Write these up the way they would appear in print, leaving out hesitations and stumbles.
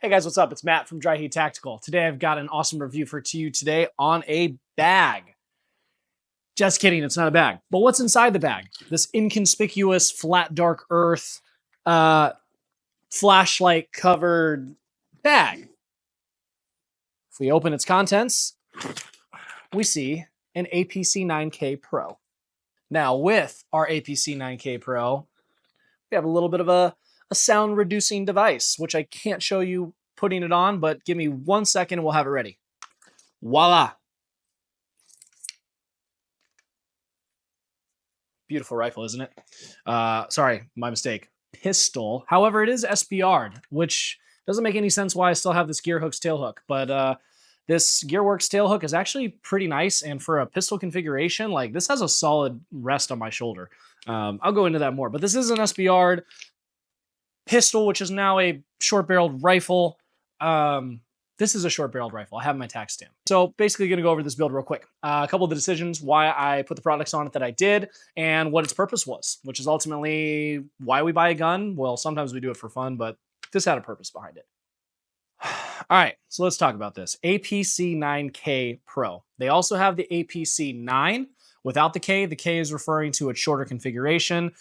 Hey guys, what's up? It's Matt from Dry Heat Tactical. Today I've got an awesome review for you today on a bag. Just kidding, it's not a bag. But what's inside the bag? This inconspicuous flat dark earth flashlight covered bag. If we open its contents, we see an APC9k Pro. Now with our APC9k Pro, we have a little bit of a sound reducing device, which I can't show you putting it on, but give me 1 second and we'll have it ready. Voila. Beautiful rifle, isn't it? Sorry, my mistake. Pistol. However, it is SBR'd, which doesn't make any sense why I still have this Gearhooks tailhook. But this Gearworks tailhook is actually pretty nice, and for a pistol configuration, like this has a solid rest on my shoulder. I'll go into that more, but this is an SBR'd pistol, which is now a short-barreled rifle. This is a short-barreled rifle. I have my tack stamp. So basically going to go over this build real quick. A couple of the decisions why I put the products on it that I did and what its purpose was, which is ultimately why we buy a gun. Well, sometimes we do it for fun, but this had a purpose behind it. All right, so let's talk about this. APC9k Pro. They also have the APC9 without the K. The K is referring to a shorter configuration,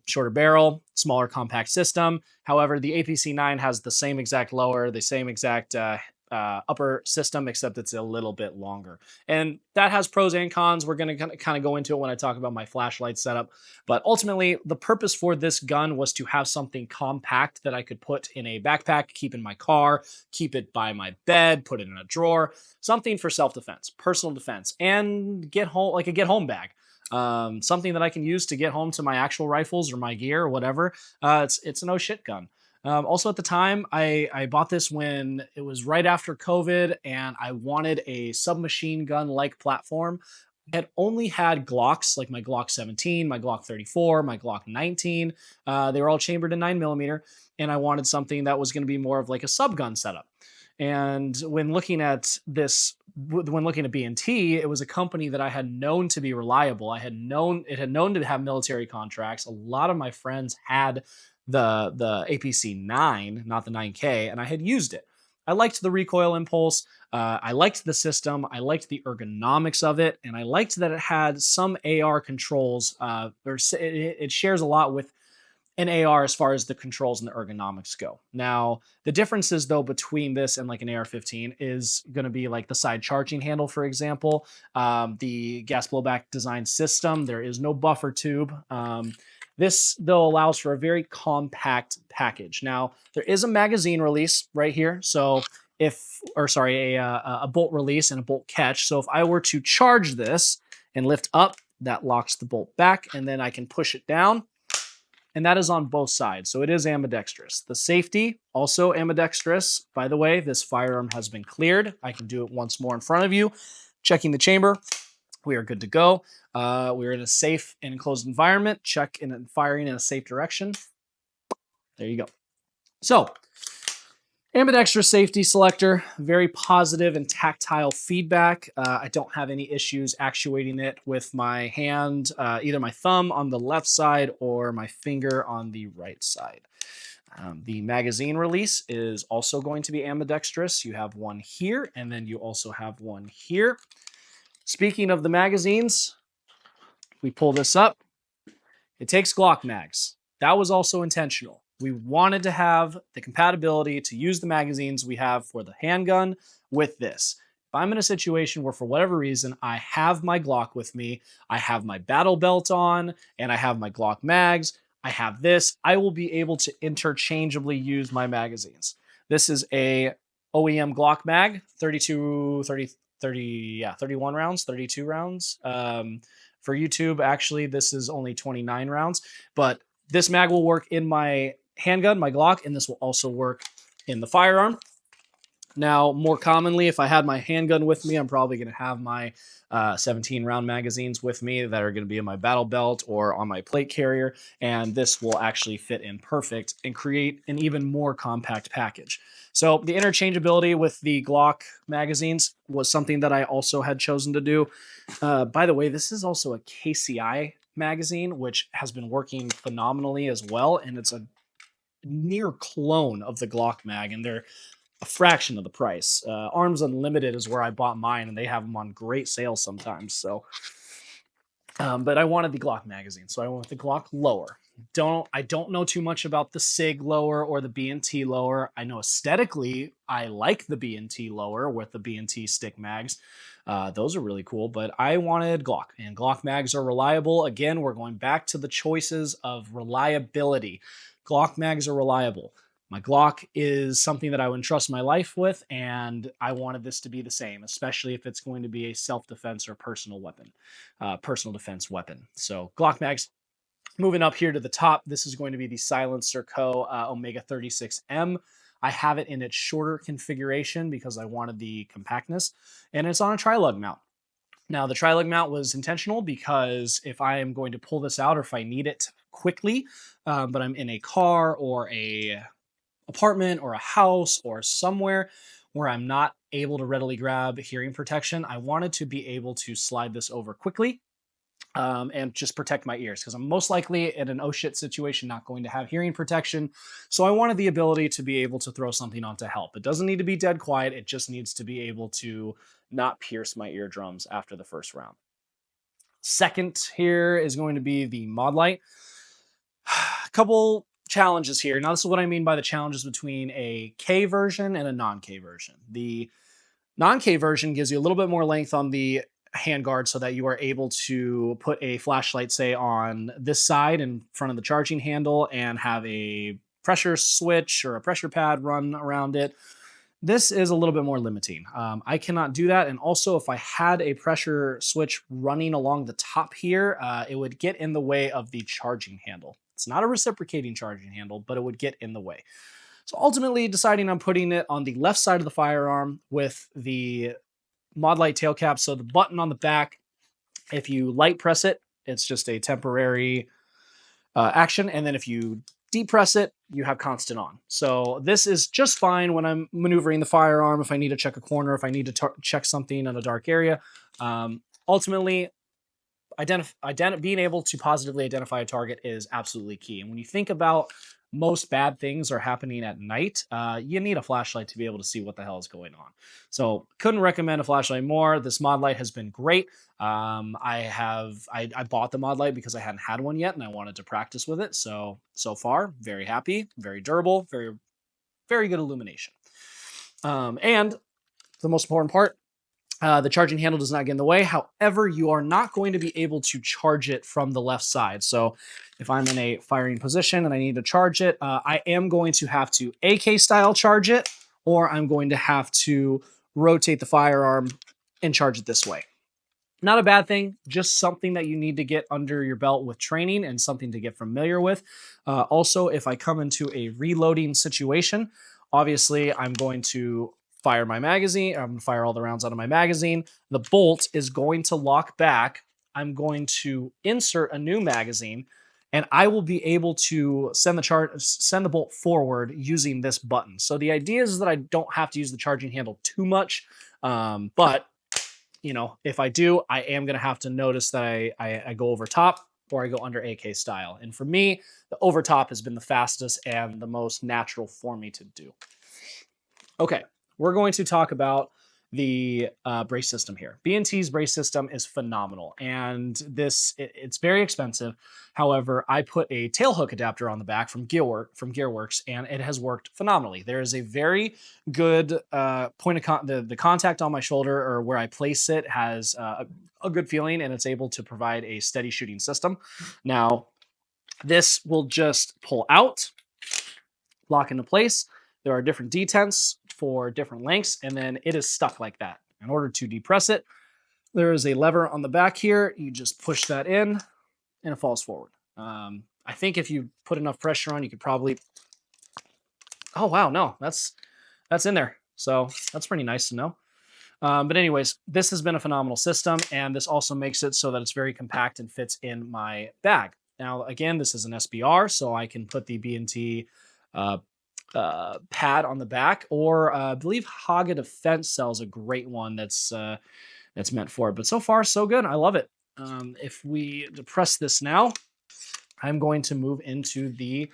shorter barrel, smaller compact system. However, the APC9 has the same exact lower, the same exact upper system, except it's a little bit longer. And that has pros and cons. We're going to kind of go into it when I talk about my flashlight setup. But ultimately, the purpose for this gun was to have something compact that I could put in a backpack, keep in my car, keep it by my bed, put it in a drawer, something for self-defense, personal defense, and get home, like a get-home bag. Something that I can use to get home to my actual rifles or my gear or whatever. It's a no shit gun. Also at the time, I bought this when it was right after COVID and I wanted a submachine gun-like platform. I had only had Glocks, like my Glock 17, my Glock 34, my Glock 19. They were all chambered in 9mm, and I wanted something that was going to be more of like a sub-gun setup. And when looking at B&T, it was a company that I had known to be reliable. It had known to have military contracts. A lot of my friends had the APC9, not the 9K, and I had used it. I liked the recoil impulse. I liked the system. I liked the ergonomics of it, and I liked that it had some AR controls. It shares a lot with an AR as far as the controls and the ergonomics go. Now, the differences though between this and like an AR-15 is going to be like the side charging handle, for example, the gas blowback design system. There is no buffer tube. This, though, allows for a very compact package. Now, there is a magazine release right here. So a bolt release and a bolt catch. So if I were to charge this and lift up, that locks the bolt back, and then I can push it down. And that is on both sides. So it is ambidextrous. The safety, also ambidextrous. By the way, this firearm has been cleared. I can do it once more in front of you. Checking the chamber. We are good to go. We're in a safe and enclosed environment. Check and firing in a safe direction. There you go. So, ambidextrous safety selector, very positive and tactile feedback. I don't have any issues actuating it with my hand, either my thumb on the left side or my finger on the right side. The magazine release is also going to be ambidextrous. You have one here, and then you also have one here. Speaking of the magazines, we pull this up. It takes Glock mags. That was also intentional. We wanted to have the compatibility to use the magazines we have for the handgun with this. If I'm in a situation where for whatever reason I have my Glock with me, I have my battle belt on, and I have my Glock mags, I have this, I will be able to interchangeably use my magazines. This is a OEM Glock mag, 31 rounds, 32 rounds. For YouTube, actually, this is only 29 rounds, but this mag will work in my handgun, my Glock, and this will also work in the firearm. Now, more commonly, if I had my handgun with me, I'm probably going to have my 17-round magazines with me that are going to be in my battle belt or on my plate carrier, and this will actually fit in perfect and create an even more compact package. So the interchangeability with the Glock magazines was something that I also had chosen to do. By the way, this is also a KCI magazine, which has been working phenomenally as well, and it's a near clone of the Glock mag, and they're a fraction of the price. Arms Unlimited is where I bought mine, and they have them on great sales sometimes. So, but I wanted the Glock magazine, so I went with the Glock lower. I don't know too much about the Sig lower or the B&T lower. I know aesthetically I like the B&T lower with the B&T stick mags. Those are really cool, but I wanted Glock, and Glock mags are reliable. Again, we're going back to the choices of reliability. Glock mags are reliable. My Glock is something that I would entrust my life with, and I wanted this to be the same, especially if it's going to be a self-defense or personal defense weapon. So Glock mags. Moving up here to the top, this is going to be the Silencer Co. Omega 36M. I have it in its shorter configuration because I wanted the compactness, and it's on a tri-lug mount. Now, the tri-lug mount was intentional because if I am going to pull this out or if I need it quickly, but I'm in a car or a apartment or a house or somewhere where I'm not able to readily grab hearing protection, I wanted to be able to slide this over quickly and just protect my ears because I'm most likely in an oh shit situation not going to have hearing protection. So I wanted the ability to be able to throw something on to help. It doesn't need to be dead quiet. It just needs to be able to not pierce my eardrums after the first round. Second here is going to be the Mod Light. A couple challenges here. Now, this is what I mean by the challenges between a K version and a non-K version. The non-K version gives you a little bit more length on the handguard so that you are able to put a flashlight, say, on this side in front of the charging handle and have a pressure switch or a pressure pad run around it. This is a little bit more limiting. I cannot do that. And also, if I had a pressure switch running along the top here, it would get in the way of the charging handle. It's not a reciprocating charging handle, but it would get in the way. So ultimately deciding on putting it on the left side of the firearm with the Mod Light tail cap. So the button on the back, if you light press it, it's just a temporary action. And then if you depress it, you have constant on. So this is just fine when I'm maneuvering the firearm, if I need to check a corner, if I need to check something in a dark area. Ultimately, being able to positively identify a target is absolutely key. And when you think about most bad things are happening at night, you need a flashlight to be able to see what the hell is going on. So couldn't recommend a flashlight more. This Mod Light has been great. I bought the Mod Light because I hadn't had one yet and I wanted to practice with it. So far, very happy, very durable, very, very good illumination. And the most important part, the charging handle does not get in the way. However, you are not going to be able to charge it from the left side. So if I'm in a firing position and I need to charge it, I am going to have to AK style charge it, or I'm going to have to rotate the firearm and charge it this way. Not a bad thing, just something that you need to get under your belt with training and something to get familiar with. Also, if I come into a reloading situation, obviously I'm going to fire my magazine. I'm going to fire all the rounds out of my magazine. The bolt is going to lock back. I'm going to insert a new magazine, and I will be able to send the bolt forward using this button. So the idea is that I don't have to use the charging handle too much, but if I do, I am going to have to notice that I go over top or I go under AK style. And for me, the over top has been the fastest and the most natural for me to do. Okay, we're going to talk about the brace system here. B&T's brace system is phenomenal, and it's very expensive. However, I put a tail hook adapter on the back from Gearworks, and it has worked phenomenally. There is a very good point of the contact on my shoulder, or where I place it, has a good feeling, and it's able to provide a steady shooting system. Now, this will just pull out, lock into place. There are different detents for different lengths, and then it is stuck like that. In order to depress it, there is a lever on the back here. You just push that in, and it falls forward. I think if you put enough pressure on, you could probably... Oh, wow, no, that's in there. So that's pretty nice to know. But anyways, this has been a phenomenal system, and this also makes it so that it's very compact and fits in my bag. Now, again, this is an SBR, so I can put the B&T pad on the back, or I believe Haga Defense sells a great one that's meant for it. But so far, so good. I love it. If we depress this now, I'm going to move into the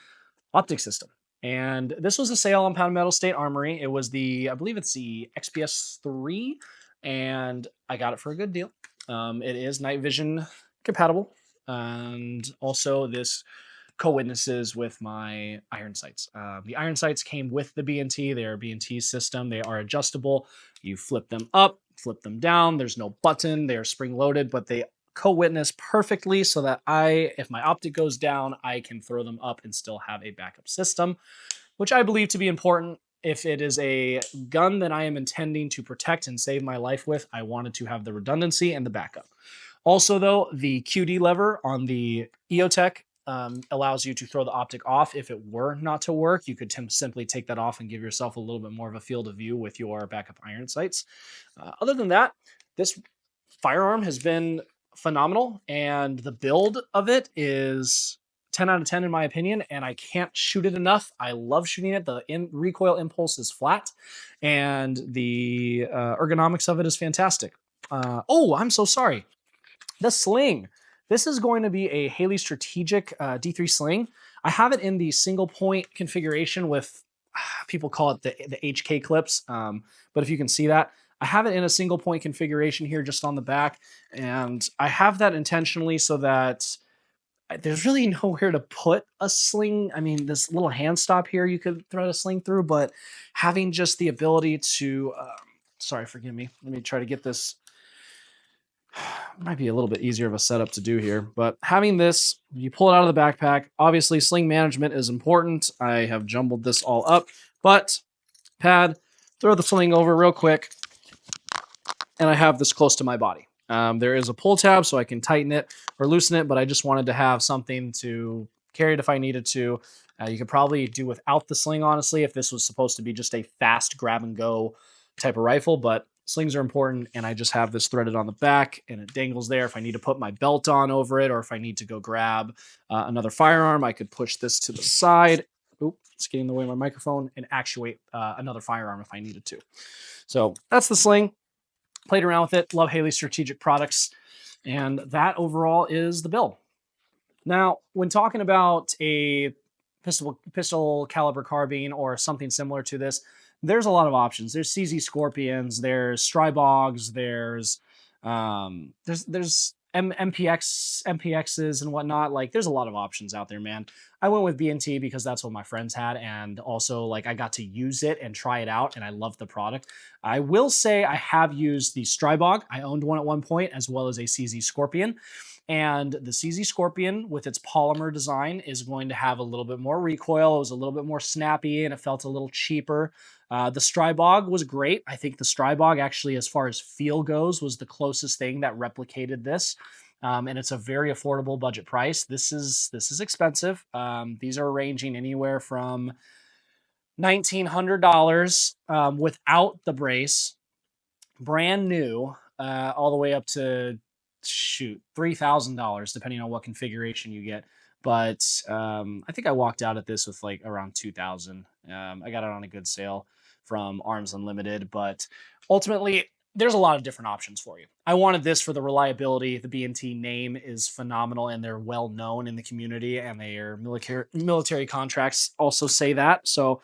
optic system. And this was a sale on Pound Metal State Armory. It was I believe it's the XPS 3, and I got it for a good deal. It is night vision compatible, and also this co-witnesses with my iron sights. The iron sights came with the B&T. They are B&T system. They are adjustable. You flip them up, flip them down. There's no button. They are spring loaded, but they co-witness perfectly so that if my optic goes down, I can throw them up and still have a backup system, which I believe to be important. If it is a gun that I am intending to protect and save my life with, I wanted to have the redundancy and the backup. Also, though, the QD lever on the EOTech allows you to throw the optic off if it were not to work. You could simply take that off and give yourself a little bit more of a field of view with your backup iron sights. Other than that, this firearm has been phenomenal, and the build of it is 10 out of 10 in my opinion, and I can't shoot it enough. I love shooting it. The recoil impulse is flat, and the ergonomics of it is fantastic. Oh, I'm so sorry. The sling. This is going to be a Haley Strategic D3 sling. I have it in the single point configuration with, people call it the HK clips, but if you can see that, I have it in a single point configuration here just on the back, and I have that intentionally so that there's really nowhere to put a sling. I mean, this little hand stop here you could thread a sling through, but having just the ability to, sorry, forgive me. Let me try to get this. Might be a little bit easier of a setup to do here, but having this, you pull it out of the backpack. Obviously, sling management is important. I have jumbled this all up, but pad, throw the sling over real quick, and I have this close to my body. There is a pull tab so I can tighten it or loosen it, but I just wanted to have something to carry it if I needed to. You could probably do without the sling, honestly, if this was supposed to be just a fast grab and go type of rifle, but slings are important, and I just have this threaded on the back, and it dangles there. If I need to put my belt on over it, or if I need to go grab another firearm, I could push this to the side. Oop, it's getting in the way of my microphone, and actuate another firearm if I needed to. So that's the sling. Played around with it. Love Haley Strategic products. And that overall is the build. Now, when talking about a pistol caliber carbine or something similar to this, there's a lot of options. There's CZ Scorpions, there's Strybogs, there's MPXs and whatnot. Like, there's a lot of options out there, man. I went with B&T because that's what my friends had, and also like I got to use it and try it out, and I love the product. I will say I have used the Strybog. I owned one at one point, as well as a CZ Scorpion. And the CZ Scorpion, with its polymer design, is going to have a little bit more recoil. It was a little bit more snappy, and it felt a little cheaper. The Strybog was great. I think the Strybog, actually, as far as feel goes, was the closest thing that replicated this. And it's a very affordable budget price. This is expensive. These are ranging anywhere from $1,900 without the brace, brand new, all the way up to $3,000, depending on what configuration you get. But I think I walked out at this with like around 2,000. I got it on a good sale from Arms Unlimited, but ultimately there's a lot of different options for you. I wanted this for the reliability. The B&T name is phenomenal, and they're well known in the community, and their military contracts also say that. So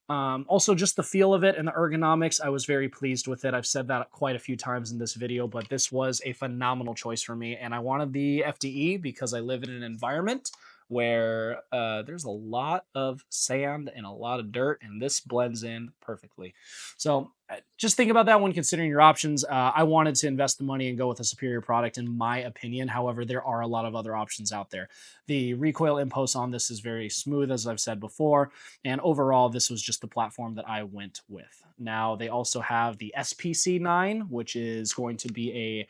also, just the feel of it and the ergonomics, I was very pleased with it. I've said that quite a few times in this video, but this was a phenomenal choice for me. And I wanted the FDE because I live in an environment where there's a lot of sand and a lot of dirt, and this blends in perfectly. So just think about that when considering your options. I wanted to invest the money and go with a superior product, in my opinion. However, there are a lot of other options out there. The recoil impulse on this is very smooth, as I've said before, and overall, this was just the platform that I went with. Now, they also have the SPC9, which is going to be a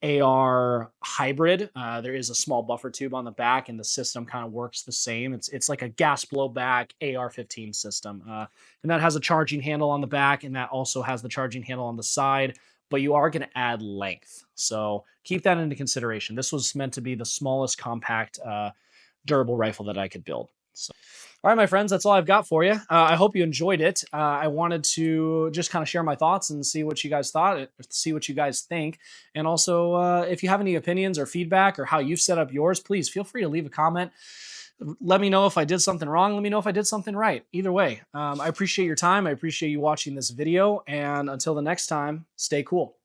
AR hybrid. There is a small buffer tube on the back, and the system kind of works the same. It's like a gas blowback AR-15 system, and that has a charging handle on the back, and that also has the charging handle on the side. But you are going to add length, so keep that into consideration. This was meant to be the smallest compact, durable rifle that I could build. So, all right, my friends, that's all I've got for you. I hope you enjoyed it. I wanted to just kind of share my thoughts and see what you guys thought, see what you guys think. And also, if you have any opinions or feedback or how you've set up yours, please feel free to leave a comment. Let me know if I did something wrong. Let me know if I did something right. Either way, I appreciate your time. I appreciate you watching this video. And until the next time, stay cool.